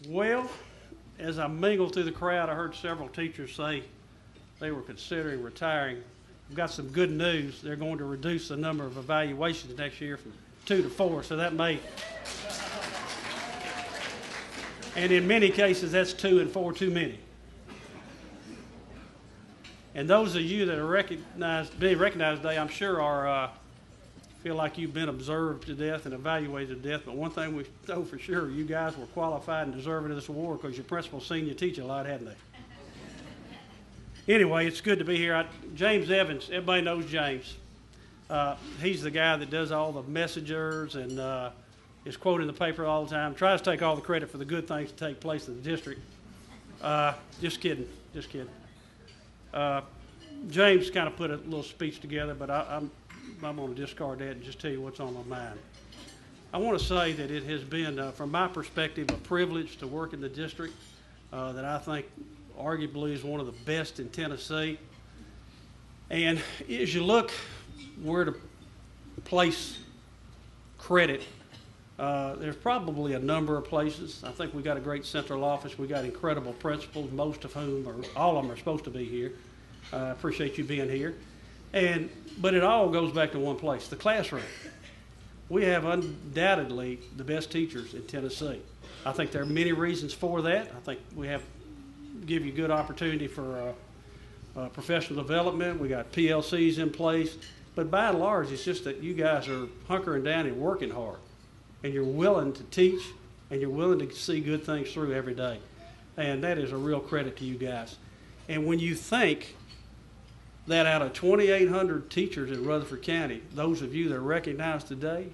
Well, as I mingled through the crowd, I heard several teachers say they were considering retiring. I've got some good news. They're going to reduce the number of evaluations next year from 2 to 4, so that may, and in many cases, that's 2 and 4 too many. And those of you that are being recognized today, I'm sure feel like you've been observed to death and evaluated to death. But one thing we know for sure, you guys were qualified and deserving of this award because your principal's seen you teach a lot, hadn't they? Anyway, it's good to be here. James Evans, everybody knows James. He's the guy that does all the messengers and is quoted in the paper all the time. Tries to take all the credit for the good things that take place in the district. Just kidding. James kind of put a little speech together, but I'm going to discard that and just tell you what's on my mind. I want to say that it has been, from my perspective, a privilege to work in the district that I think arguably is one of the best in Tennessee. And as you look where to place credit, there's probably a number of places. I think we got a great central office. We got incredible principals, most of whom, or all of them, are supposed to be here. I appreciate you being here. But it all goes back to one place, the classroom. We have undoubtedly the best teachers in Tennessee. I think there are many reasons for that. I think we give you good opportunity for professional development. We got PLCs in place. But by and large, it's just that you guys are hunkering down and working hard. And you're willing to teach, and you're willing to see good things through every day. And that is a real credit to you guys. And when you think that out of 2,800 teachers in Rutherford County, those of you that are recognized today,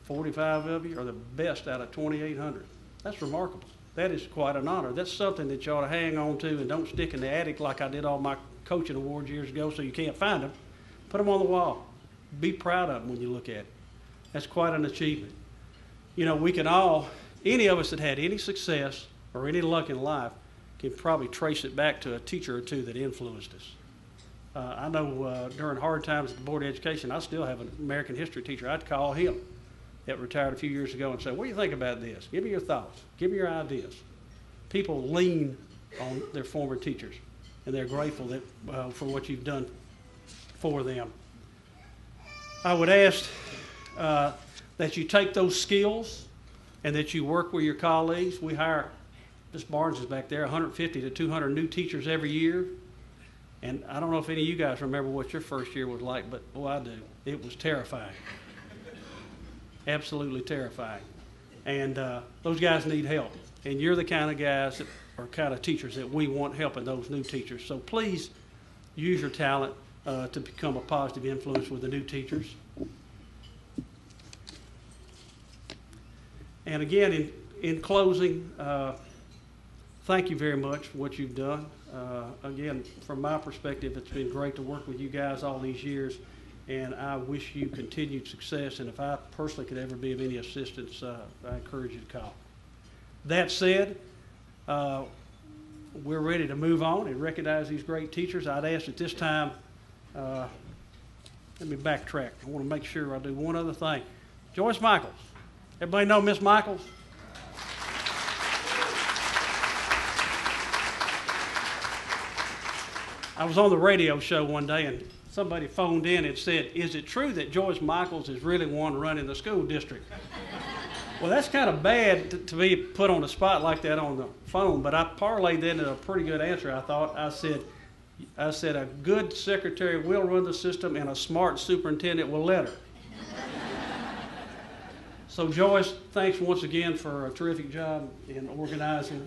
45 of you are the best out of 2,800. That's remarkable. That is quite an honor. That's something that you ought to hang on to and don't stick in the attic like I did all my coaching awards years ago so you can't find them. Put them on the wall. Be proud of them when you look at it. That's quite an achievement. You know, we can all, any of us that had any success or any luck in life can probably trace it back to a teacher or two that influenced us. I know during hard times at the Board of Education, I still have an American history teacher. I'd call him that retired a few years ago and say, what do you think about this? Give me your thoughts. Give me your ideas. People lean on their former teachers, and they're grateful that, for what you've done for them. I would ask that you take those skills and that you work with your colleagues. We hire, Ms. Barnes is back there, 150 to 200 new teachers every year. And I don't know if any of you guys remember what your first year was like, but boy, I do. It was terrifying. Absolutely terrifying. And those guys need help. And you're the kind of guys that are kind of teachers that we want helping those new teachers. So please use your talent to become a positive influence with the new teachers. And again, in closing, thank you very much for what you've done. Again, from my perspective, it's been great to work with you guys all these years, and I wish you continued success. And if I personally could ever be of any assistance, I encourage you to call. That said, we're ready to move on and recognize these great teachers. I'd ask at this time, let me backtrack. I want to make sure I do one other thing. Joyce Michaels. Everybody know Miss Michaels? I was on the radio show one day and somebody phoned in and said, is it true that Joyce Michaels is really one running the school district? Well, that's kind of bad to be put on the spot like that on the phone, but I parlayed that into a pretty good answer, I thought. I said a good secretary will run the system and a smart superintendent will let her. So Joyce, thanks once again for a terrific job in organizing.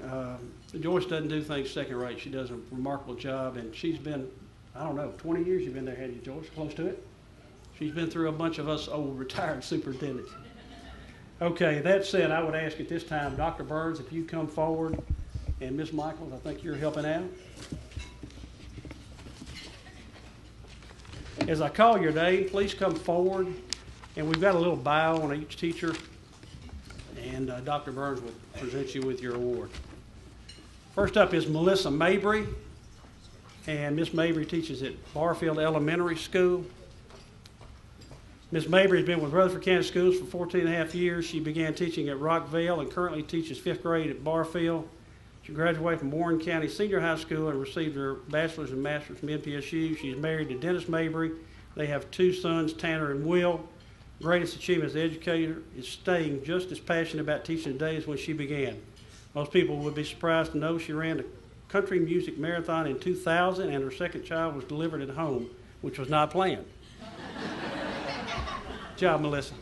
Joyce doesn't do things second rate. She does a remarkable job, and she's been, I don't know, 20 years you've been there, haven't you, Joyce? Close to it? She's been through a bunch of us old retired superintendents. Okay, that said, I would ask at this time, Dr. Burns, if you come forward, and Ms. Michaels, I think you're helping out. As I call your name, please come forward. And we've got a little bio on each teacher, and Dr. Burns will present you with your award. First up is Melissa Mabry, and Miss Mabry teaches at Barfield Elementary School. Ms. Mabry has been with Rutherford County Schools for 14 and a half years. She began teaching at Rockville and currently teaches 5th grade at Barfield. She graduated from Warren County Senior High School and received her bachelor's and master's from MTSU. She's married to Dennis Mabry. They have 2 sons, Tanner and Will. Greatest achievement as an educator is staying just as passionate about teaching today as when she began. Most people would be surprised to know she ran the country music marathon in 2000 and her second child was delivered at home, which was not planned. Good job, Melissa.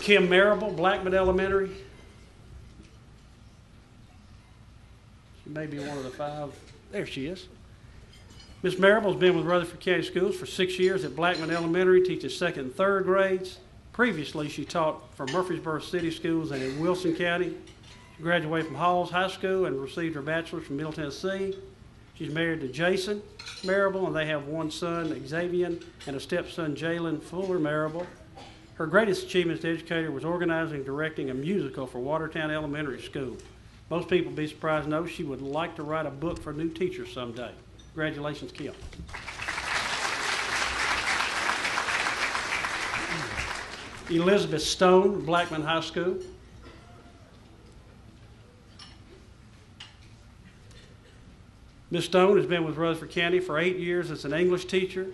Kim Marable, Blackman Elementary. She may be one of the 5. There she is. Ms. Marable has been with Rutherford County Schools for 6 years at Blackman Elementary, teaches 2nd and 3rd grades. Previously, she taught for Murfreesboro City Schools and in Wilson County. She graduated from Halls High School and received her bachelor's from Middle Tennessee. She's married to Jason Marable, and they have 1 son, Xavier, and a stepson, Jalen Fuller Marable. Her greatest achievement as an educator was organizing and directing a musical for Watertown Elementary School. Most people would be surprised to know she would like to write a book for new teachers someday. Congratulations, Kim. Elizabeth Stone, Blackman High School. Ms. Stone has been with Rutherford County for 8 years as an English teacher.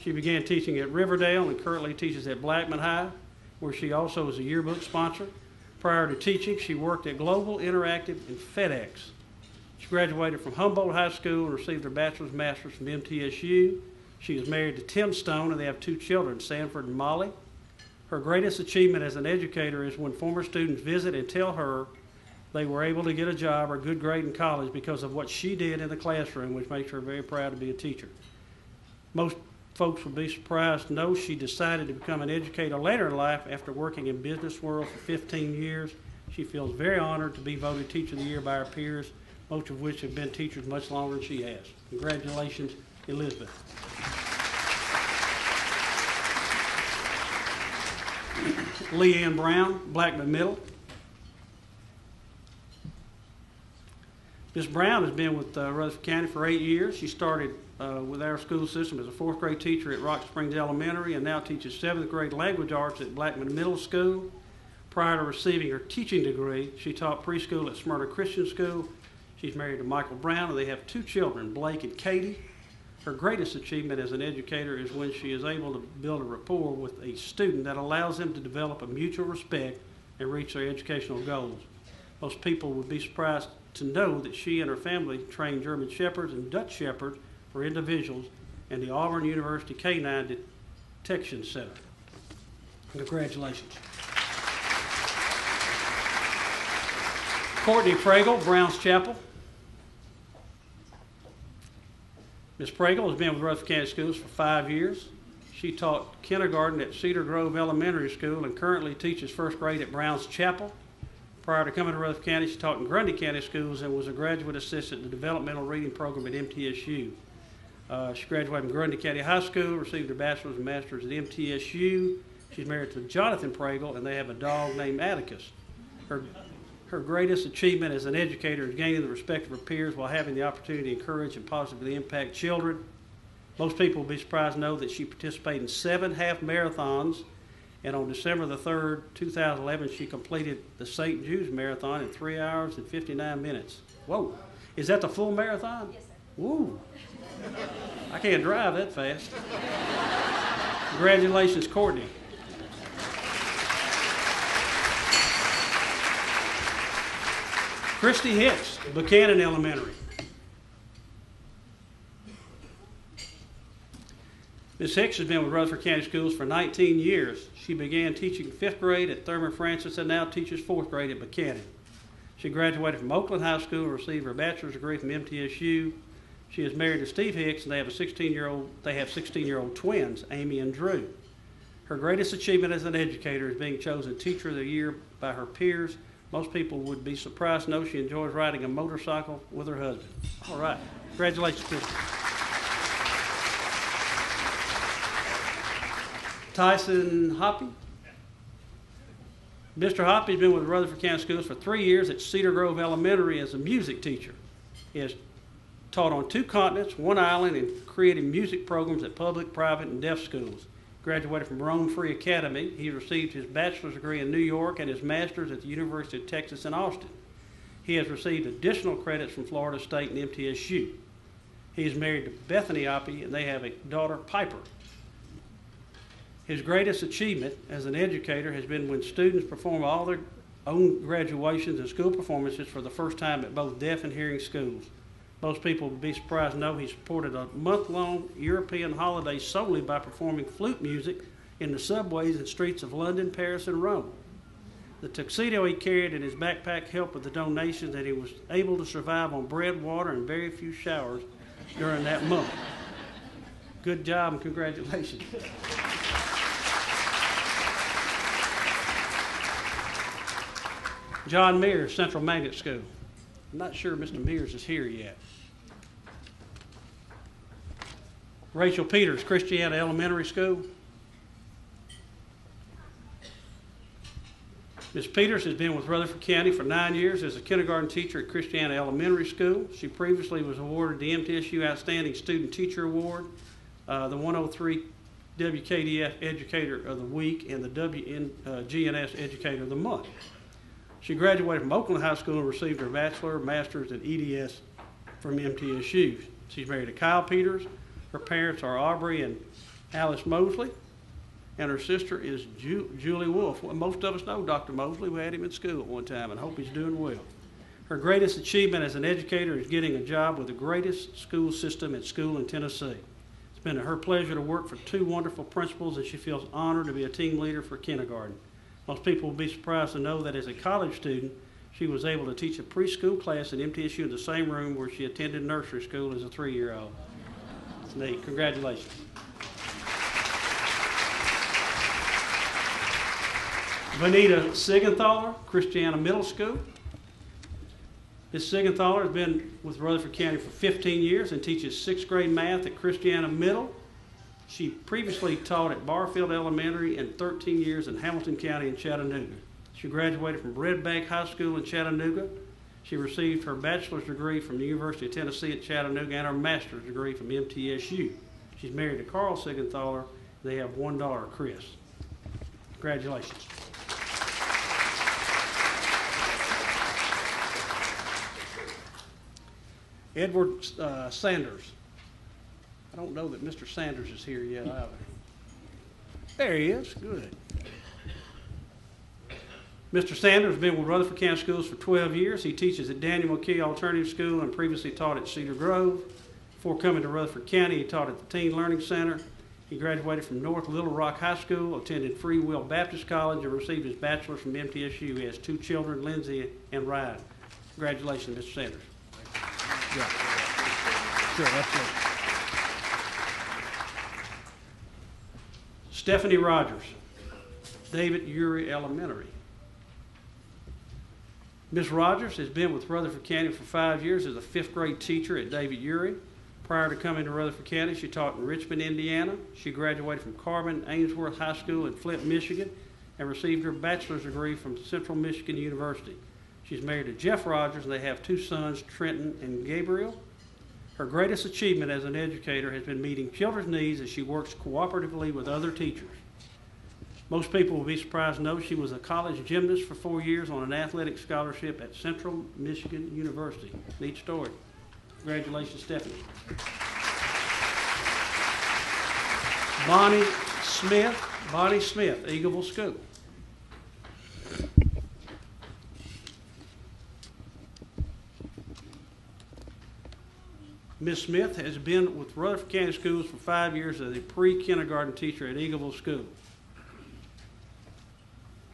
She began teaching at Riverdale and currently teaches at Blackman High, where she also is a yearbook sponsor. Prior to teaching, she worked at Global Interactive and FedEx. She graduated from Humboldt High School and received her bachelor's and master's from MTSU. She is married to Tim Stone, and they have 2 children, Sanford and Molly. Her greatest achievement as an educator is when former students visit and tell her they were able to get a job or a good grade in college because of what she did in the classroom, which makes her very proud to be a teacher. Most folks would be surprised to know she decided to become an educator later in life after working in business world for 15 years. She feels very honored to be voted Teacher of the Year by her peers, most of which have been teachers much longer than she has. Congratulations, Elizabeth. Leanne Brown, Blackman Middle. Ms. Brown has been with Rutherford County for 8 years. She started with our school system as a 4th grade teacher at Rock Springs Elementary and now teaches 7th grade language arts at Blackman Middle School. Prior to receiving her teaching degree, she taught preschool at Smyrna Christian School. She's married to Michael Brown, and they have 2 children, Blake and Katie. Her greatest achievement as an educator is when she is able to build a rapport with a student that allows them to develop a mutual respect and reach their educational goals. Most people would be surprised to know that she and her family trained German Shepherds and Dutch Shepherds for individuals in the Auburn University Canine Detection Center. Congratulations. Courtney Pragle, Browns Chapel. Ms. Pragle has been with Rutherford County Schools for 5 years. She taught kindergarten at Cedar Grove Elementary School and currently teaches 1st grade at Browns Chapel. Prior to coming to Rutherford County, she taught in Grundy County Schools and was a graduate assistant in the developmental reading program at MTSU. She graduated from Grundy County High School, received her bachelor's and master's at MTSU. She's married to Jonathan Pragle, and they have a dog named Atticus. Her greatest achievement as an educator is gaining the respect of her peers while having the opportunity to encourage and positively impact children. Most people will be surprised to know that she participated in 7 half marathons, and on December the 3rd, 2011, she completed the St. Jude's Marathon in 3 hours and 59 minutes. Whoa, is that the full marathon? Yes, sir. Woo, I can't drive that fast. Congratulations, Courtney. Christy Hicks, Buchanan Elementary. Ms. Hicks has been with Rutherford County Schools for 19 years. She began teaching 5th grade at Thurman Francis and now teaches 4th grade at Buchanan. She graduated from Oakland High School and received her bachelor's degree from MTSU. She is married to Steve Hicks, and they have 16-year-old twins, Amy and Drew. Her greatest achievement as an educator is being chosen Teacher of the Year by her peers. Most people would be surprised to know she enjoys riding a motorcycle with her husband. All right. Congratulations, Christy. Tyson Hoppy. Mr. Hoppy has been with Rutherford County Schools for 3 years at Cedar Grove Elementary as a music teacher. He has taught on 2 continents, 1 island, and created music programs at public, private, and deaf schools. Graduated from Rome Free Academy. He received his bachelor's degree in New York and his master's at the University of Texas in Austin. He has received additional credits from Florida State and MTSU. He is married to Bethany Oppie, and they have a daughter, Piper. His greatest achievement as an educator has been when students perform all their own graduations and school performances for the first time at both deaf and hearing schools. Most people would be surprised to know he supported a month-long European holiday solely by performing flute music in the subways and streets of London, Paris, and Rome. The tuxedo he carried in his backpack helped with the donations, and he was able to survive on bread, water, and very few showers during that month. Good job and congratulations. John Mears, Central Magnet School. I'm not sure Mr. Mears is here yet. Rachel Peters, Christiana Elementary School. Ms. Peters has been with Rutherford County for 9 years as a kindergarten teacher at Christiana Elementary School. She previously was awarded the MTSU Outstanding Student Teacher Award, the 103 WKDF Educator of the Week, and the WGNS Educator of the Month. She graduated from Oakland High School and received her bachelor, master's, and EDS from MTSU. She's married to Kyle Peters. Her parents are Aubrey and Alice Mosley, and her sister is Julie Wolf. Well, most of us know Dr. Mosley. We had him in school at one time and hope he's doing well. Her greatest achievement as an educator is getting a job with the greatest school system at school in Tennessee. It's been her pleasure to work for 2 wonderful principals, and she feels honored to be a team leader for kindergarten. Most people will be surprised to know that as a college student, she was able to teach a preschool class at MTSU in the same room where she attended nursery school as a 3-year-old. It's neat. Congratulations. Vanita Sigenthaler, Christiana Middle School. Ms. Sigenthaler has been with Rutherford County for 15 years and teaches 6th grade math at Christiana Middle. She previously taught at Barfield Elementary and 13 years in Hamilton County and Chattanooga. She graduated from Red Bank High School in Chattanooga. She received her bachelor's degree from the University of Tennessee at Chattanooga and her master's degree from MTSU. She's married to Carl Sigenthaler. They have 1 daughter, Chris. Congratulations. Edward Sanders. I don't know that Mr. Sanders is here yet either. There he is. Good. Mr. Sanders has been with Rutherford County Schools for 12 years. He teaches at Daniel McKee Alternative School and previously taught at Cedar Grove. Before coming to Rutherford County, he taught at the Teen Learning Center. He graduated from North Little Rock High School, attended Free Will Baptist College, and received his bachelor's from MTSU. He has 2 children, Lindsay and Ryan. Congratulations, Mr. Sanders. Yeah. Sure, that's it. Stephanie Rogers, David Urey Elementary. Ms. Rogers has been with Rutherford County for 5 years as a 5th grade teacher at David Urey. Prior to coming to Rutherford County, she taught in Richmond, Indiana. She graduated from Carbon Ainsworth High School in Flint, Michigan, and received her bachelor's degree from Central Michigan University. She's married to Jeff Rogers, and they have 2 sons, Trenton and Gabriel. Her greatest achievement as an educator has been meeting children's needs as she works cooperatively with other teachers. Most people will be surprised to know she was a college gymnast for 4 years on an athletic scholarship at Central Michigan University. Neat story. Congratulations, Stephanie. Bonnie Smith, Eagleville School. Ms. Smith has been with Rutherford County Schools for 5 years as a pre-kindergarten teacher at Eagleville School.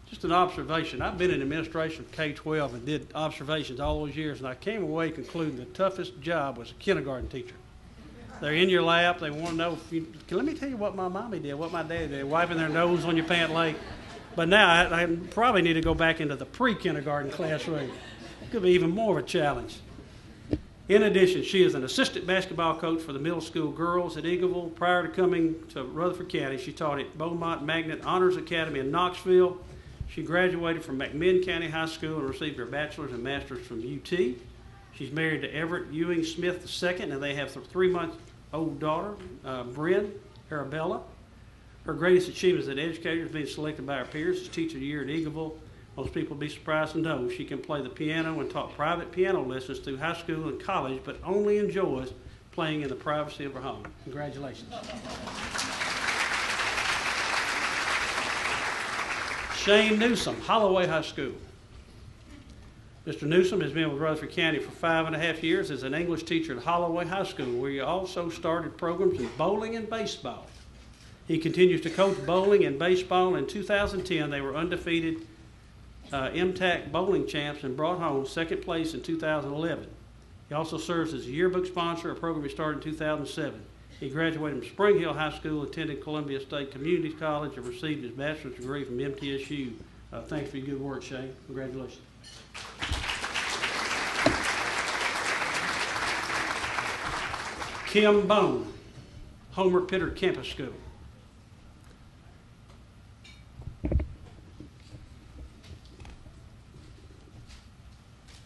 Just an observation. I've been in administration for K-12 and did observations all those years, and I came away concluding the toughest job was a kindergarten teacher. They're in your lap. They want to know if you, let me tell you what my mommy did, what my daddy did, wiping their nose on your pant leg. But now I probably need to go back into the pre-kindergarten classroom. It could be even more of a challenge. In addition, she is an assistant basketball coach for the middle school girls at Eagleville. Prior to coming to Rutherford County, she taught at Beaumont Magnet Honors Academy in Knoxville. She graduated from McMinn County High School and received her bachelor's and master's from UT. She's married to Everett Ewing Smith II, and they have a 3-month-old daughter, Bryn Arabella. Her greatest achievement as an educator is being selected by her peers as Teacher of the Year at Eagleville. Most people will be surprised to know she can play the piano and taught private piano lessons through high school and college, but only enjoys playing in the privacy of her home. Congratulations. Shane Newsom, Holloway High School. Mr. Newsom has been with Rutherford County for 5.5 years as an English teacher at Holloway High School, where he also started programs in bowling and baseball. He continues to coach bowling and baseball. In 2010, they were undefeated MTAC bowling champs and brought home second place in 2011. He also serves as a yearbook sponsor, a program he started in 2007. He graduated from Spring Hill High School, attended Columbia State Community College, and received his bachelor's degree from MTSU. Thanks for your good work, Shane. Congratulations. Kim Bone, Homer Pittard Campus School.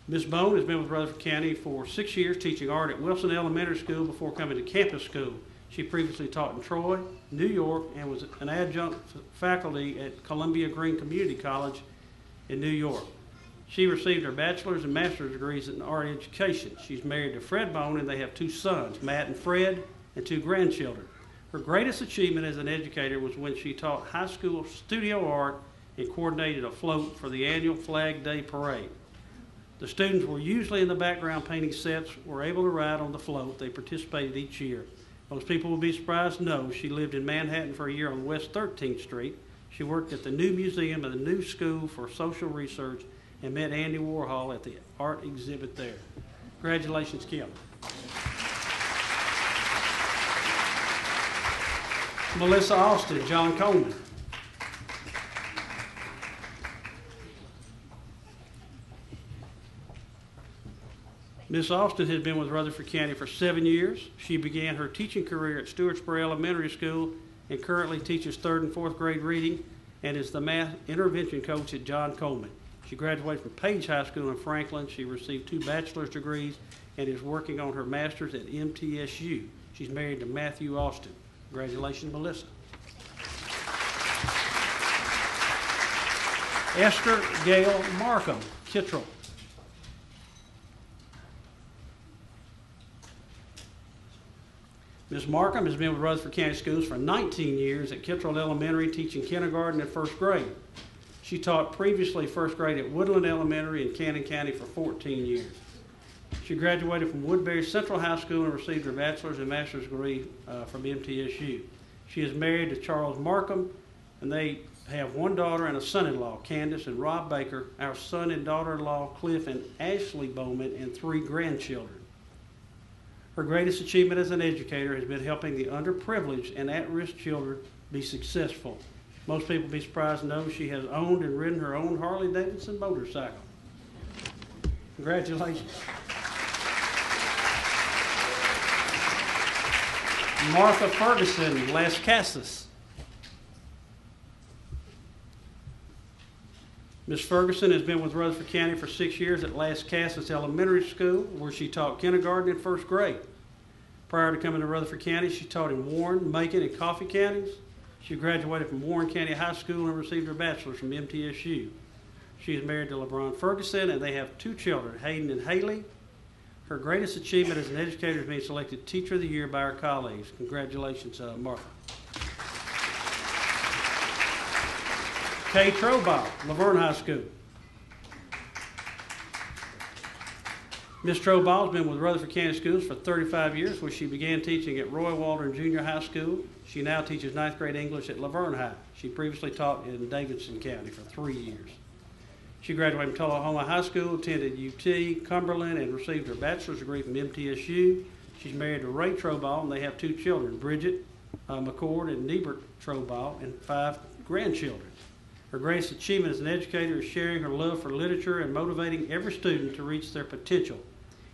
Ms. Bone has been with Rutherford County for 6 years, teaching art at Wilson Elementary School before coming to campus school. She previously taught in Troy, New York, and was an adjunct faculty at Columbia Green Community College in New York. She received her bachelor's and master's degrees in art education. She's married to Fred Bone, and they have 2 sons, Matt and Fred, and 2 grandchildren. Her greatest achievement as an educator was when she taught high school studio art and coordinated a float for the annual Flag Day Parade. The students were usually in the background painting sets, were able to ride on the float. They participated each year. Most people will be surprised to know she lived in Manhattan for a year on West 13th Street. She worked at the new museum and the new school for social research and met Andy Warhol at the art exhibit there. Congratulations, Kim. Melissa Austin, John Coleman. Ms. Austin has been with Rutherford County for 7 years. She began her teaching career at Stewartsboro Elementary School and currently teaches 3rd and 4th grade reading and is the math intervention coach at John Coleman. She graduated from Page High School in Franklin. She received 2 bachelor's degrees and is working on her master's at MTSU. She's married to Matthew Austin. Congratulations, Melissa. Esther Gail Markham, Kittrell. Ms. Markham has been with Rutherford County Schools for 19 years at Kittrell Elementary, teaching kindergarten and 1st grade. She taught previously 1st grade at Woodland Elementary in Cannon County for 14 years. She graduated from Woodbury Central High School and received her bachelor's and master's degree from MTSU. She is married to Charles Markham, and they have 1 daughter and a son-in-law, Candace and Rob Baker, our son and daughter-in-law, Cliff and Ashley Bowman, and 3 grandchildren. Her greatest achievement as an educator has been helping the underprivileged and at-risk children be successful. Most people will be surprised to know she has owned and ridden her own Harley-Davidson motorcycle. Congratulations. Martha Ferguson, Las Casas. Ms. Ferguson has been with Rutherford County for 6 years at Las Casas Elementary School, where she taught kindergarten and 1st grade. Prior to coming to Rutherford County, she taught in Warren, Macon, and Coffee counties. She graduated from Warren County High School and received her bachelor's from MTSU. She is married to LeBron Ferguson, and they have 2 children, Hayden and Haley. Her greatest achievement as an educator is being selected Teacher of the Year by her colleagues. Congratulations, Martha. Kay Trobaugh, Laverne High School. Ms. Trobaugh has been with Rutherford County Schools for 35 years, where she began teaching at Roy Waldron Junior High School. She now teaches 9th grade English at Laverne High. She previously taught in Davidson County for 3 years. She graduated from Tullahoma High School, attended UT, Cumberland, and received her bachelor's degree from MTSU. She's married to Ray Trobaugh, and they have 2 children, Bridget McCord and Nebert Trobaugh, and 5 grandchildren. Her greatest achievement as an educator is sharing her love for literature and motivating every student to reach their potential.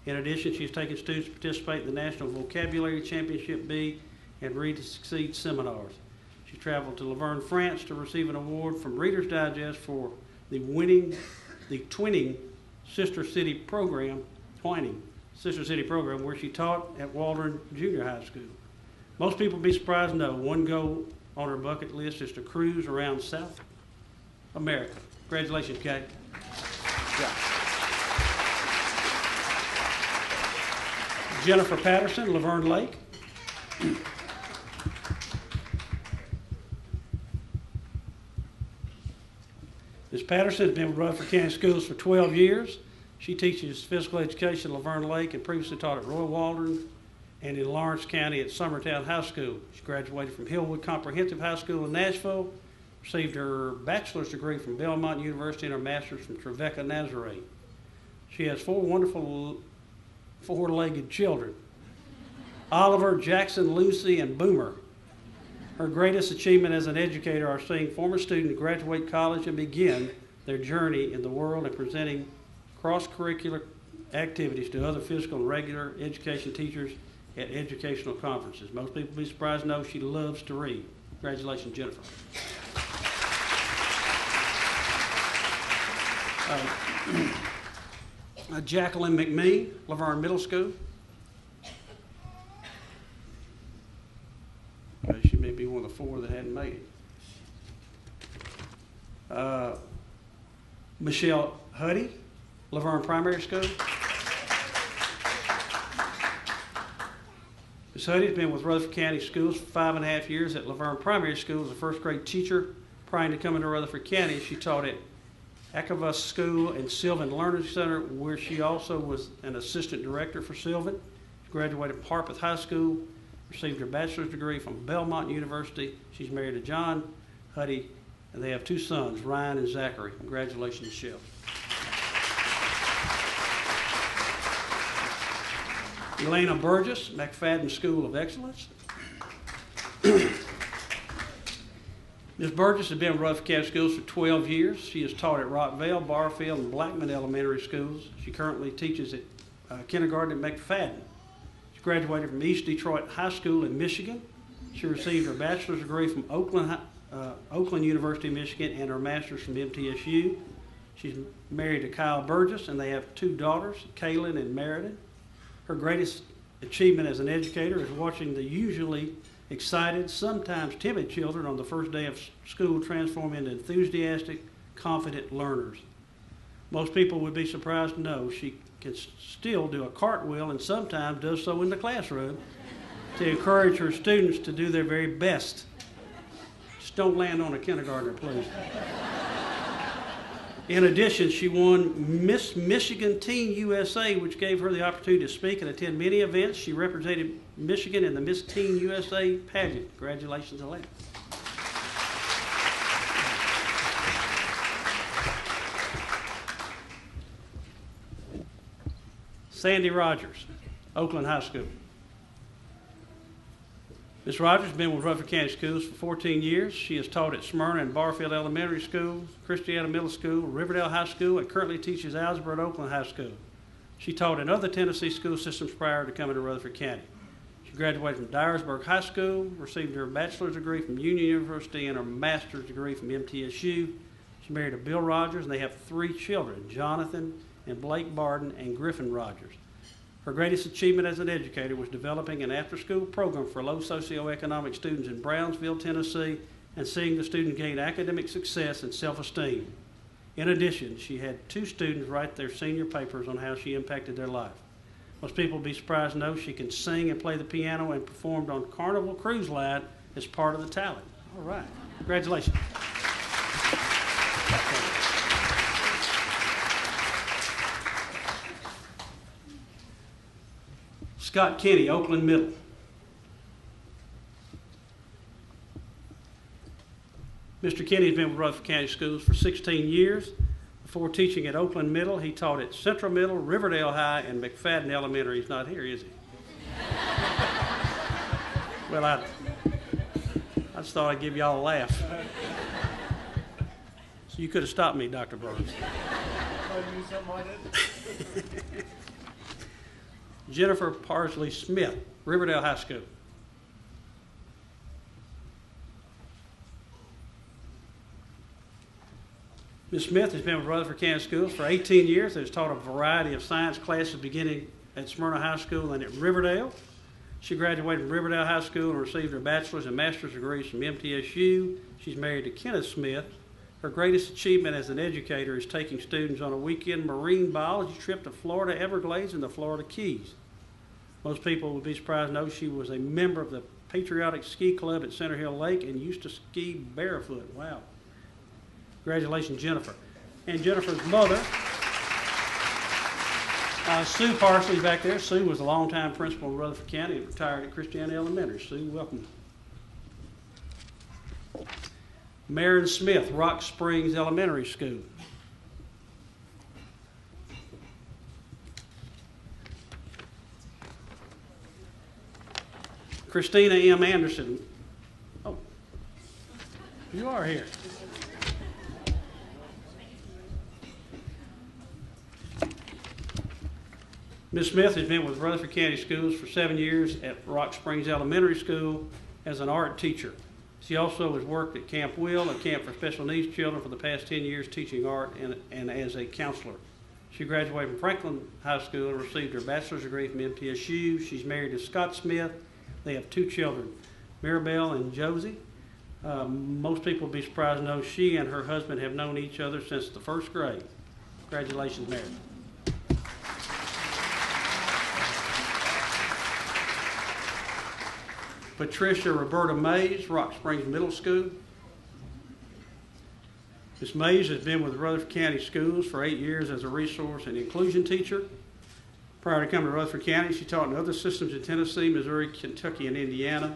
In addition, she's taken students to participate in the National Vocabulary Championship B and Read to Succeed seminars. She traveled to Laverne, France to receive an award from Reader's Digest for the Twinning Sister City program, Twining. Sister City program where she taught at Waldron Junior High School. Most people would be surprised to know one goal on her bucket list is to cruise around South America. Congratulations, Kay. Yeah. Jennifer Patterson, Laverne Lake. Ms. Patterson has been with Rutherford County Schools for 12 years. She teaches physical education at Laverne Lake and previously taught at Roy Waldron and in Lawrence County at Summertown High School. She graduated from Hillwood Comprehensive High School in Nashville, received her bachelor's degree from Belmont University and her master's from Trevecca Nazarene. She has four wonderful four-legged children, Oliver, Jackson, Lucy, and Boomer. Her greatest achievement as an educator are seeing former students graduate college and begin their journey in the world and presenting cross-curricular activities to other physical and regular education teachers at educational conferences. Most people will be surprised to know she loves to read. Congratulations, Jennifer. Jacqueline McMee, Laverne Middle School. She may be one of the four that hadn't made it. Michelle Huddy, Laverne Primary School. Ms. Huddy has been with Rutherford County Schools for 5.5 years at Laverne Primary School as a first grade teacher. Prior to coming to Rutherford County, she taught at Akava School and Sylvan Learning Center, where she also was an assistant director for Sylvan. She graduated from Harpeth High School, received her bachelor's degree from Belmont University. She's married to John Huddy, and they have two sons, Ryan and Zachary. Congratulations, Michelle. Elena Burgess, McFadden School of Excellence. Ms. Burgess has been with Rutherford County Schools for 12 years. She has taught at Rockvale, Barfield, and Blackman Elementary Schools. She currently teaches at kindergarten at McFadden. She graduated from East Detroit High School in Michigan. She received her bachelor's degree from Oakland University, Michigan, and her master's from MTSU. She's married to Kyle Burgess, and they have two daughters, Kaylin and Meriden. Her greatest achievement as an educator is watching the usually excited, sometimes timid children on the first day of school transform into enthusiastic, confident learners. Most people would be surprised to know she can still do a cartwheel and sometimes does so in the classroom to encourage her students to do their very best. Just don't land on a kindergartner, please. In addition, she won Miss Michigan Teen USA, which gave her the opportunity to speak and attend many events. She represented Michigan in the Miss Teen USA pageant. Congratulations, Elena. Sandy Rogers, Oakland High School. Ms. Rogers has been with Rutherford County Schools for 14 years. She has taught at Smyrna and Barfield Elementary School, Christiana Middle School, Riverdale High School, and currently teaches algebra at Oakland High School. She taught in other Tennessee school systems prior to coming to Rutherford County. She graduated from Dyersburg High School, received her bachelor's degree from Union University, and her master's degree from MTSU. She's married to Bill Rogers, and they have 3 children, Jonathan and Blake Barden and Griffin Rogers. Her greatest achievement as an educator was developing an after-school program for low socioeconomic students in Brownsville, Tennessee, and seeing the students gain academic success and self-esteem. In addition, she had 2 students write their senior papers on how she impacted their life. Most people will be surprised to know she can sing and play the piano and performed on Carnival Cruise Line as part of the talent. All right. Congratulations. Scott Kenny, Oakland Middle. Mr. Kenny has been with Rutherford County Schools for 16 years. Before teaching at Oakland Middle, he taught at Central Middle, Riverdale High, and McFadden Elementary. He's not here, is he? Well, I just thought I'd give y'all a laugh. So you could have stopped me, Dr. Burns. Jennifer Parsley Smith, Riverdale High School. Ms. Smith has been with Rutherford County Schools for 18 years and has taught a variety of science classes beginning at Smyrna High School and at Riverdale. She graduated from Riverdale High School and received her bachelor's and master's degrees from MTSU. She's married to Kenneth Smith. Her greatest achievement as an educator is taking students on a weekend marine biology trip to Florida Everglades and the Florida Keys. Most people would be surprised to know she was a member of the Patriotic Ski Club at Center Hill Lake and used to ski barefoot. Wow. Congratulations, Jennifer. And Jennifer's mother, Sue Parsley, back there. Sue was a longtime principal in Rutherford County and retired at Christiana Elementary. Sue, welcome. Marin Smith, Rock Springs Elementary School. Christina M. Anderson. Oh, you are here. Ms. Smith has been with Rutherford County Schools for 7 years at Rock Springs Elementary School as an art teacher. She also has worked at Camp Will, a camp for special needs children, for the past 10 years teaching art and as a counselor. She graduated from Franklin High School and received her bachelor's degree from MTSU. She's married to Scott Smith. They have 2 children, Maribel and Josie. Most people will be surprised to know she and her husband have known each other since the 1st grade. Congratulations, Mary. Patricia Roberta Mays, Rock Springs Middle School. Ms. Mays has been with Rutherford County Schools for 8 years as a resource and inclusion teacher. Prior to coming to Rutherford County, she taught in other systems in Tennessee, Missouri, Kentucky, and Indiana.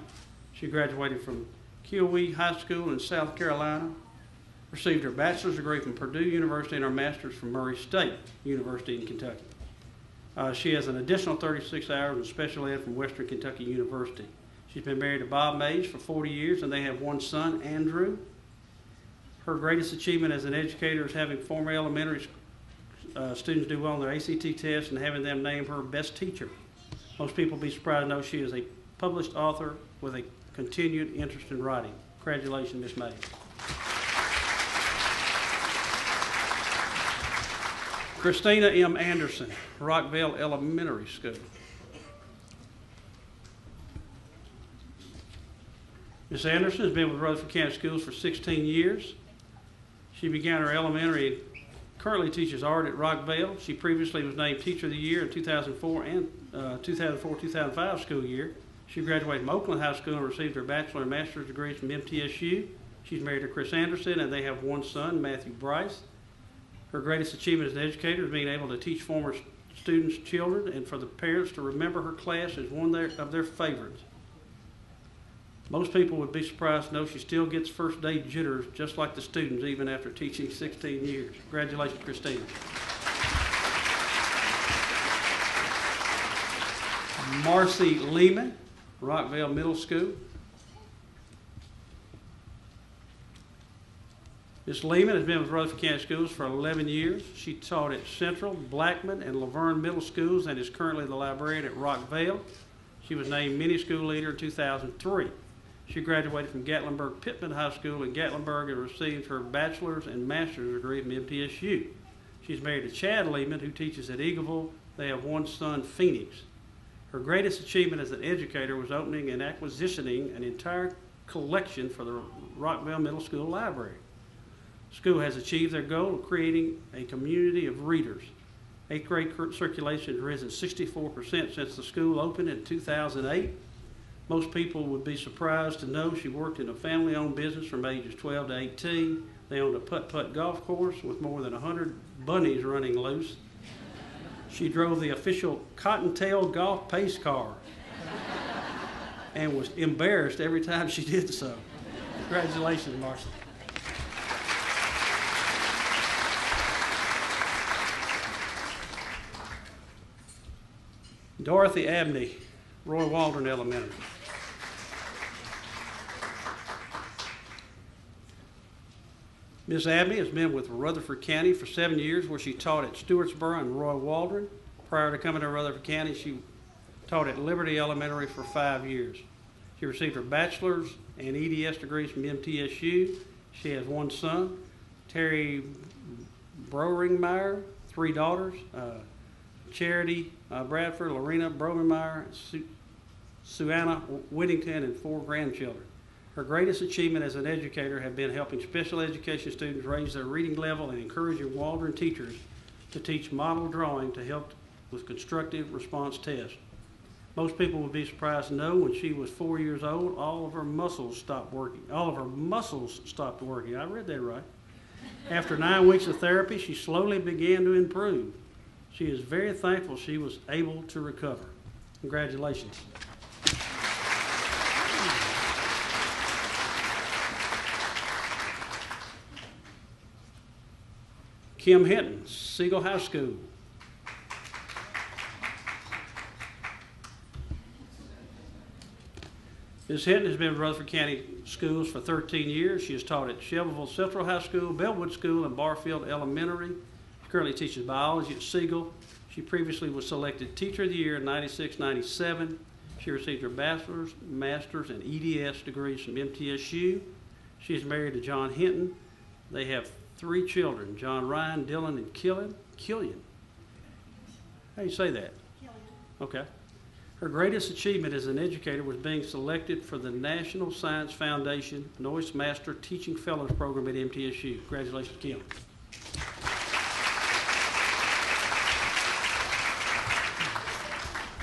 She graduated from Kiowee High School in South Carolina, received her bachelor's degree from Purdue University and her master's from Murray State University in Kentucky. She has an additional 36 hours in special ed from Western Kentucky University. She's been married to Bob Mays for 40 years, and they have 1 son, Andrew. Her greatest achievement as an educator is having former elementary students do well on their ACT test and having them name her best teacher. Most people will be surprised to know she is a published author with a continued interest in writing. Congratulations, Ms. Mays. Christina M. Anderson, Rockville Elementary School. Ms. Anderson has been with Rutherford County Schools for 16 years. She began her elementary and currently teaches art at Rockville. She previously was named Teacher of the Year in 2004 and 2004-2005 school year. She graduated from Oakland High School and received her bachelor and master's degrees from MTSU. She's married to Chris Anderson, and they have 1 son, Matthew Bryce. Her greatest achievement as an educator is being able to teach former students' children and for the parents to remember her class as one of their favorites. Most people would be surprised to know she still gets first day jitters just like the students even after teaching 16 years. Congratulations, Christina. Marcy Lehman, Rockville Middle School. Ms. Lehman has been with Rutherford County Schools for 11 years. She taught at Central, Blackman, and Laverne Middle Schools and is currently the librarian at Rockville. She was named mini school leader in 2003. She graduated from Gatlinburg Pittman High School in Gatlinburg and received her bachelor's and master's degree from MTSU. She's married to Chad Lehman, who teaches at Eagleville. They have 1 son, Phoenix. Her greatest achievement as an educator was opening and acquisitioning an entire collection for the Rockville Middle School Library. The school has achieved their goal of creating a community of readers. 8th grade circulation has risen 64% since the school opened in 2008. Most people would be surprised to know she worked in a family-owned business from ages 12 to 18. They owned a putt-putt golf course with more than 100 bunnies running loose. She drove the official Cottontail golf pace car and was embarrassed every time she did so. Congratulations, Marcy. Dorothy Abney, Roy Waldron Elementary. Ms. Abney has been with Rutherford County for 7 years, where she taught at Stewartsboro and Roy Waldron. Prior to coming to Rutherford County, she taught at Liberty Elementary for 5 years. She received her bachelor's and EDS degrees from MTSU. She has 1 son, Terry Broringmeyer, 3 daughters, Charity Bradford, Lorena Bromenmeyer, Suanna Whittington, and 4 grandchildren. Her greatest achievement as an educator has been helping special education students raise their reading level and encouraging Waldron teachers to teach model drawing to help with constructive response tests. Most people would be surprised to know when she was 4 years old, all of her muscles stopped working. All of her muscles stopped working. I read that right. After 9 weeks of therapy, she slowly began to improve. She is very thankful she was able to recover. Congratulations. Kim Hinton, Siegel High School. Ms. Hinton has been with Rutherford County Schools for 13 years. She has taught at Shelbyville Central High School, Bellwood School, and Barfield Elementary. She currently teaches biology at Siegel. She previously was selected Teacher of the Year in 96-97. She received her bachelor's, master's, and EDS degrees from MTSU. She is married to John Hinton. They have 3 children, John Ryan, Dylan, and Killian. How do you say that? Killian. Okay. Her greatest achievement as an educator was being selected for the National Science Foundation Noyce Master Teaching Fellows Program at MTSU. Congratulations, Kim.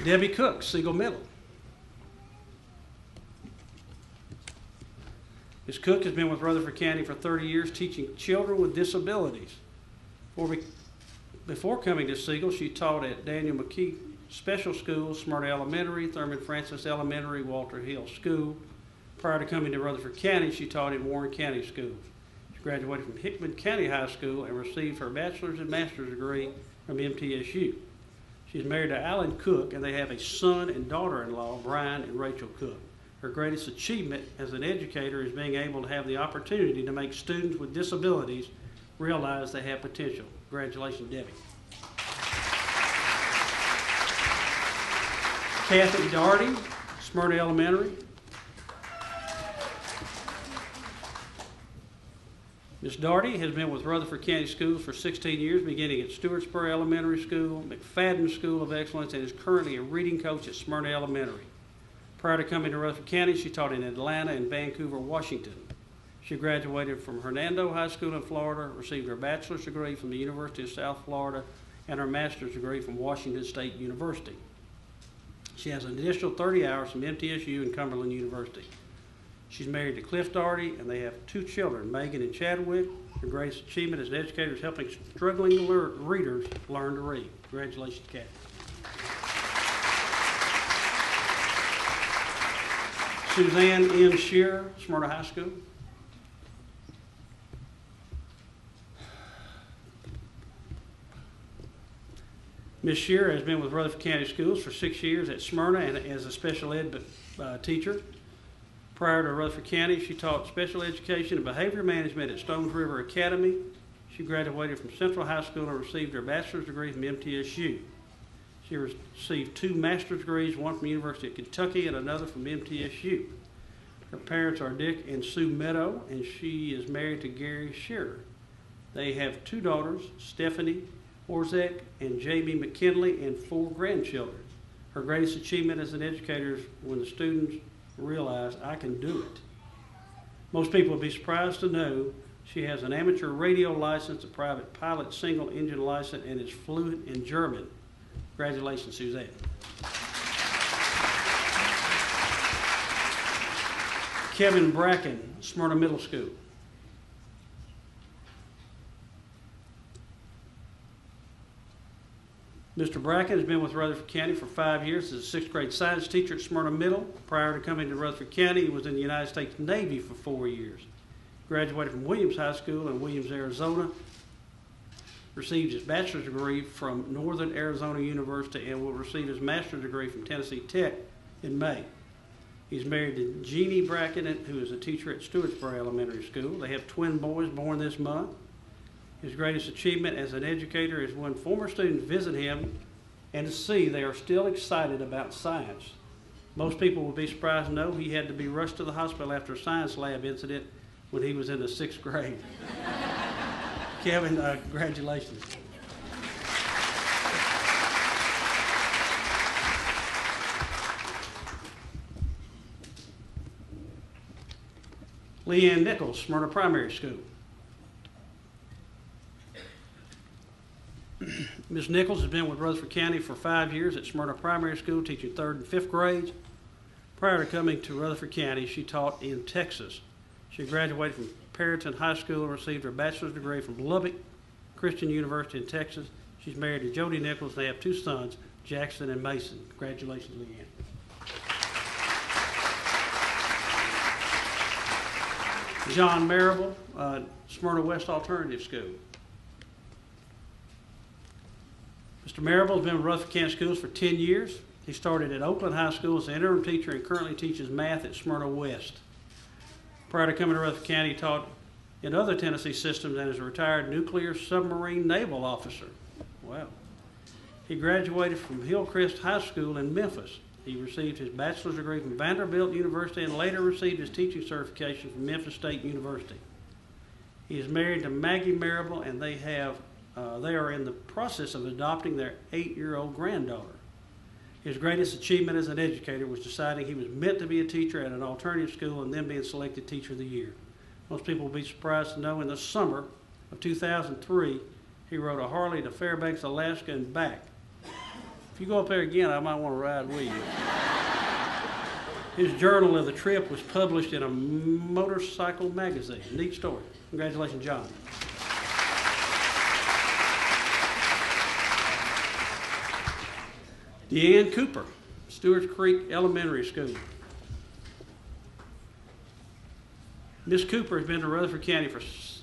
Debbie Cook, Siegel Middle. Ms. Cook has been with Rutherford County for 30 years teaching children with disabilities. Before coming to Siegel, she taught at Daniel McKee Special School, Smyrna Elementary, Thurman Francis Elementary, Walter Hill School. Prior to coming to Rutherford County, she taught in Warren County schools. She graduated from Hickman County High School and received her bachelor's and master's degree from MTSU. She's married to Alan Cook, and they have a son and daughter-in-law, Brian and Rachel Cook. Her greatest achievement as an educator is being able to have the opportunity to make students with disabilities realize they have potential. Congratulations, Debbie. Kathy Daugherty, Smyrna Elementary. Ms. Daugherty has been with Rutherford County Schools for 16 years, beginning at Stewartspur Elementary School, McFadden School of Excellence, and is currently a reading coach at Smyrna Elementary. Prior to coming to Rutherford County, she taught in Atlanta and Vancouver, Washington. She graduated from Hernando High School in Florida, received her bachelor's degree from the University of South Florida, and her master's degree from Washington State University. She has an additional 30 hours from MTSU and Cumberland University. She's married to Cliff Daugherty, and they have 2 children, Megan and Chadwick. Her greatest achievement as an educator is helping struggling readers learn to read. Congratulations, Kathy. Suzanne M. Shearer, Smyrna High School. Ms. Shearer has been with Rutherford County Schools for 6 years at Smyrna and as a special ed teacher. Prior to Rutherford County, she taught special education and behavior management at Stones River Academy. She graduated from Central High School and received her bachelor's degree from MTSU. She received 2 master's degrees, one from the University of Kentucky and another from MTSU. Her parents are Dick and Sue Meadow, and she is married to Gary Shearer. They have 2 daughters, Stephanie Orzek and Jamie McKinley, and 4 grandchildren. Her greatest achievement as an educator is when the students realize, I can do it. Most people would be surprised to know she has an amateur radio license, a private pilot single engine license, and is fluent in German. Congratulations, Suzanne. Kevin Bracken, Smyrna Middle School. Mr. Bracken has been with Rutherford County for 5 years as a 6th grade science teacher at Smyrna Middle. Prior to coming to Rutherford County, he was in the United States Navy for 4 years. Graduated from Williams High School in Williams, Arizona. Received his bachelor's degree from Northern Arizona University and will receive his master's degree from Tennessee Tech in May. He's married to Jeannie Bracken, who is a teacher at Stewartspur Elementary School. They have twin boys born this month. His greatest achievement as an educator is when former students visit him and to see they are still excited about science. Most people will be surprised to know he had to be rushed to the hospital after a science lab incident when he was in the 6th grade. Kevin, congratulations. Leanne Nichols, Smyrna Primary School. Ms. Nichols has been with Rutherford County for 5 years at Smyrna Primary School, teaching 3rd and 5th grades. Prior to coming to Rutherford County, she taught in Texas. She graduated from Perryton High School and received her bachelor's degree from Lubbock Christian University in Texas. She's married to Jody Nichols. They have 2 sons, Jackson and Mason. Congratulations, Leanne. John Marable, Smyrna West Alternative School. Mr. Marable has been with Rutherford County Schools for 10 years. He started at Oakland High School as an interim teacher and currently teaches math at Smyrna West. Prior to coming to Rutherford County, he taught in other Tennessee systems and is a retired nuclear submarine naval officer. Wow. He graduated from Hillcrest High School in Memphis. He received his bachelor's degree from Vanderbilt University and later received his teaching certification from Memphis State University. He is married to Maggie Marable, and they are in the process of adopting their 8-year-old granddaughter. His greatest achievement as an educator was deciding he was meant to be a teacher at an alternative school and then being selected Teacher of the Year. Most people will be surprised to know in the summer of 2003, he rode a Harley to Fairbanks, Alaska, and back. If you go up there again, I might want to ride with you. His journal of the trip was published in a motorcycle magazine. Neat story. Congratulations, John. Deanne Cooper, Stewart's Creek Elementary School. Ms. Cooper has been in Rutherford County for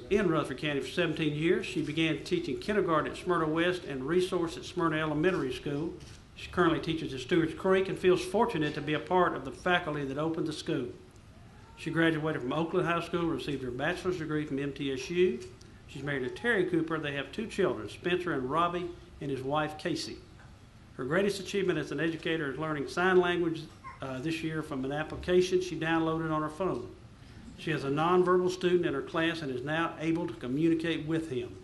17 years. She began teaching kindergarten at Smyrna West and resource at Smyrna Elementary School. She currently teaches at Stewart's Creek and feels fortunate to be a part of the faculty that opened the school. She graduated from Oakland High School and received her bachelor's degree from MTSU. She's married to Terry Cooper. They have 2 children, Spencer and Robbie, and his wife, Casey. Her greatest achievement as an educator is learning sign language this year from an application she downloaded on her phone. She has a nonverbal student in her class and is now able to communicate with him.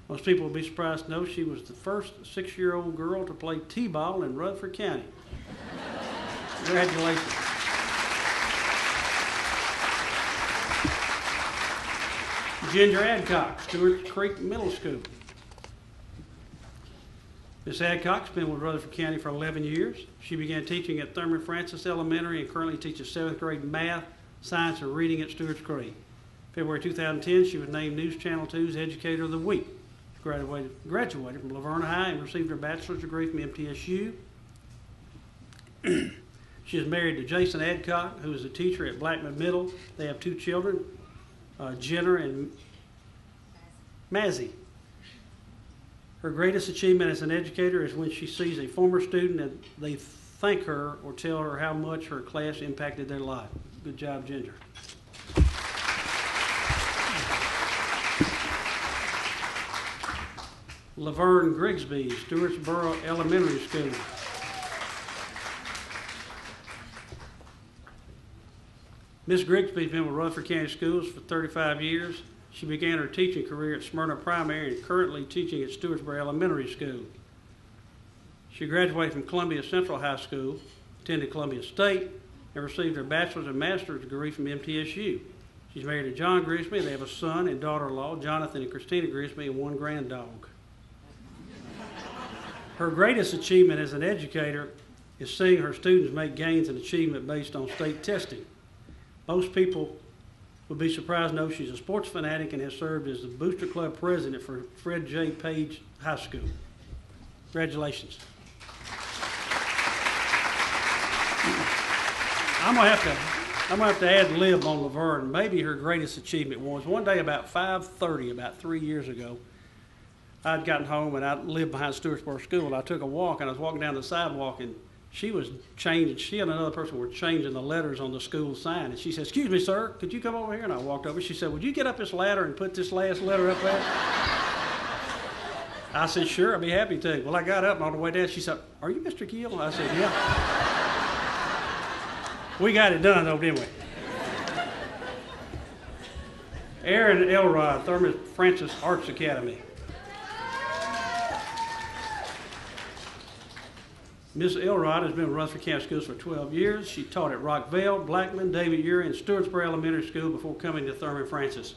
Most people will be surprised to know she was the first 6-year-old girl to play t-ball in Rutherford County. Congratulations. Ginger Adcock, Stewart's Creek Middle School. Ms. Adcock's been with Rutherford County for 11 years. She began teaching at Thurman Francis Elementary and currently teaches 7th grade math, science, and reading at Stewart's Creek. February 2010, she was named News Channel 2's Educator of the Week. She graduated from Laverne High and received her bachelor's degree from MTSU. She is married to Jason Adcock, who is a teacher at Blackman Middle. They have 2 children, Jenner and Mazzy. Her greatest achievement as an educator is when she sees a former student and they thank her or tell her how much her class impacted their life. Good job, Ginger. Laverne Grigsby, Stewartsboro Elementary School. Ms. Grigsby has been with Rutherford County Schools for 35 years. She began her teaching career at Smyrna Primary and currently teaching at Stewartsboro Elementary School. She graduated from Columbia Central High School, attended Columbia State, and received her bachelor's and master's degree from MTSU. She's married to John Grigsby. They have a son and daughter-in-law, Jonathan and Christina Grigsby, and 1 granddog. Her greatest achievement as an educator is seeing her students make gains in achievement based on state testing. Most people would be surprised to know she's a sports fanatic and has served as the Booster Club president for Fred J. Page High School. Congratulations. I'm gonna have to ad lib on Laverne. Maybe her greatest achievement was one day about 5:30, about 3 years ago. I'd gotten home and I lived behind Stewartsboro School, and I took a walk and I was walking down the sidewalk and she was changing, she and another person were changing the letters on the school sign. And she said, "Excuse me, sir, could you come over here?" And I walked over. She said, "Would you get up this ladder and put this last letter up there?" I said, "Sure, I'd be happy to." Well, I got up and on the way down, she said, "Are you Mr. Keel?" I said, "Yeah." We got it done though, didn't we? Aaron Elrod, Thurman Francis Arts Academy. Ms. Elrod has been with Rutherford County Schools for 12 years. She taught at Rockvale, Blackman, David Urey, and Stewartsboro Elementary School before coming to Thurman Francis.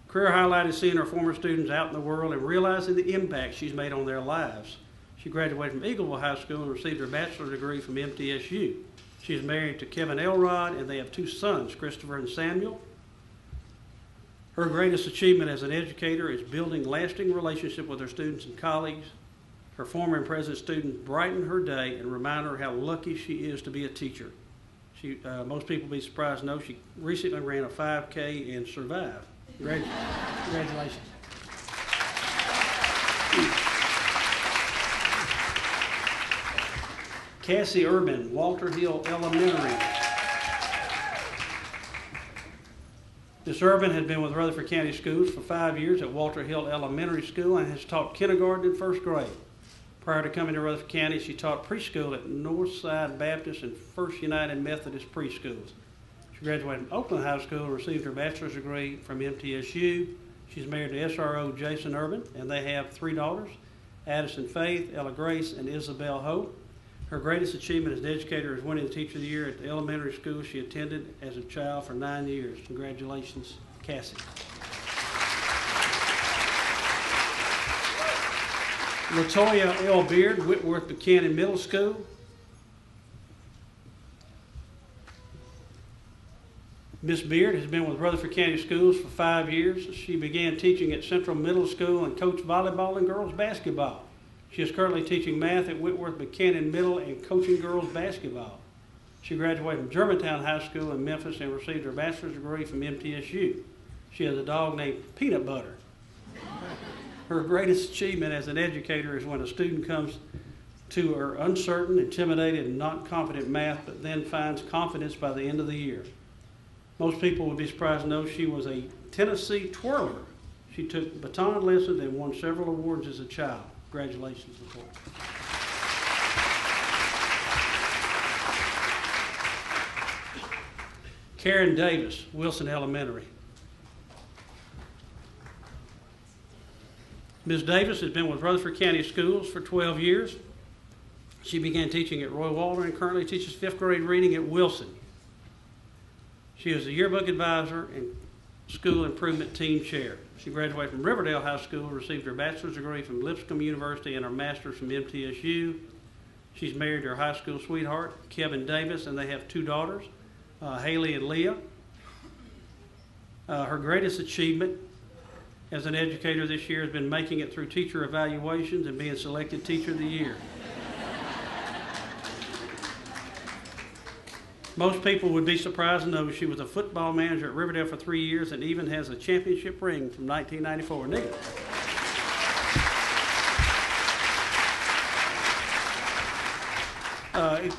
Career highlight is seeing her former students out in the world and realizing the impact she's made on their lives. She graduated from Eagleville High School and received her bachelor's degree from MTSU. She is married to Kevin Elrod, and they have 2 sons, Christopher and Samuel. Her greatest achievement as an educator is building lasting relationships with her students and colleagues. Her former and present students brighten her day and remind her how lucky she is to be a teacher. Most people will be surprised to know she recently ran a 5K and survived. Congratulations. Cassie Urban, Walter Hill Elementary. Ms. Urban has been with Rutherford County Schools for 5 years at Walter Hill Elementary School and has taught kindergarten and first grade. Prior to coming to Rutherford County, she taught preschool at Northside Baptist and First United Methodist Preschools. She graduated from Oakland High School and received her bachelor's degree from MTSU. She's married to SRO Jason Urban, and they have 3 daughters, Addison Faith, Ella Grace, and Isabel Hope. Her greatest achievement as an educator is winning the Teacher of the Year at the elementary school she attended as a child for 9 years. Congratulations, Cassie. Latoya L. Beard, Whitworth Buchanan Middle School. Ms. Beard has been with Rutherford County Schools for 5 years. She began teaching at Central Middle School and coached volleyball and girls basketball. She is currently teaching math at Whitworth Buchanan Middle and coaching girls basketball. She graduated from Germantown High School in Memphis and received her bachelor's degree from MTSU. She has a dog named Peanut Butter. Her greatest achievement as an educator is when a student comes to her uncertain, intimidated, and not confident in math, but then finds confidence by the end of the year. Most people would be surprised to know she was a Tennessee twirler. She took baton lessons and won several awards as a child. Congratulations, Nicole. Karen Davis, Wilson Elementary. Ms. Davis has been with Rutherford County Schools for 12 years. She began teaching at Roy Walter and currently teaches 5th grade reading at Wilson. She is a yearbook advisor and school improvement team chair. She graduated from Riverdale High School, received her bachelor's degree from Lipscomb University and her master's from MTSU. She's married to her high school sweetheart, Kevin Davis, and they have 2 daughters, Haley and Leah. Her greatest achievement as an educator this year has been making it through teacher evaluations and being selected Teacher of the Year. Most people would be surprised to know she was a football manager at Riverdale for 3 years and even has a championship ring from 1994. Neat.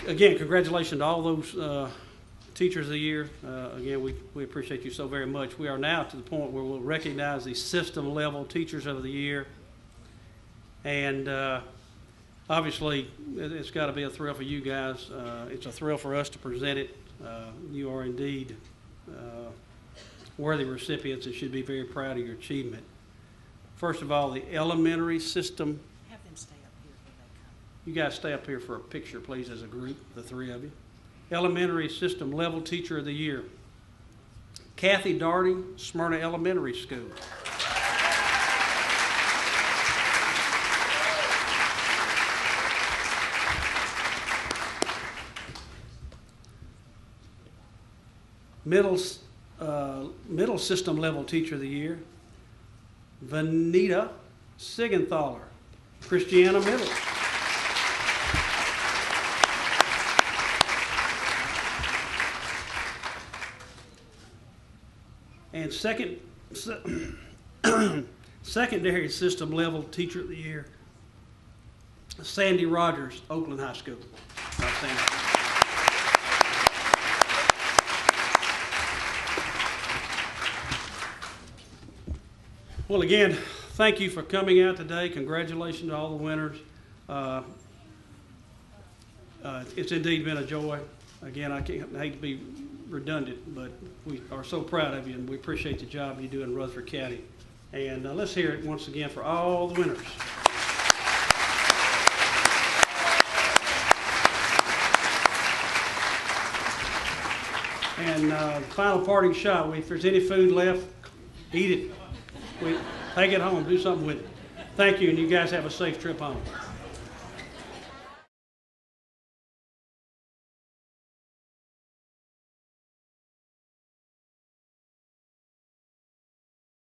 Again, congratulations to all those Teachers of the Year. Again, we appreciate you so very much. We are now to the point where we'll recognize the system level Teachers of the Year. And obviously, it's got to be a thrill for you guys. It's a thrill for us to present it. You are indeed worthy recipients and should be very proud of your achievement. First of all, the elementary system. Have them stay up here when they come. You guys stay up here for a picture, please, as a group, the 3 of you. Elementary System Level Teacher of the Year. Kathy Darty, Smyrna Elementary School. Middle System Level Teacher of the Year. Vanita Sigenthaler, Christiana Middle. And secondary system level Teacher of the Year, Sandy Rogers, Oakland High School. Well, again, thank you for coming out today. Congratulations to all the winners. It's indeed been a joy. Again, I hate to be redundant, but we are so proud of you, and we appreciate the job you do in Rutherford County. And let's hear it once again for all the winners. And final parting shot, if there's any food left, eat it. Take it home, do something with it. Thank you, and you guys have a safe trip home.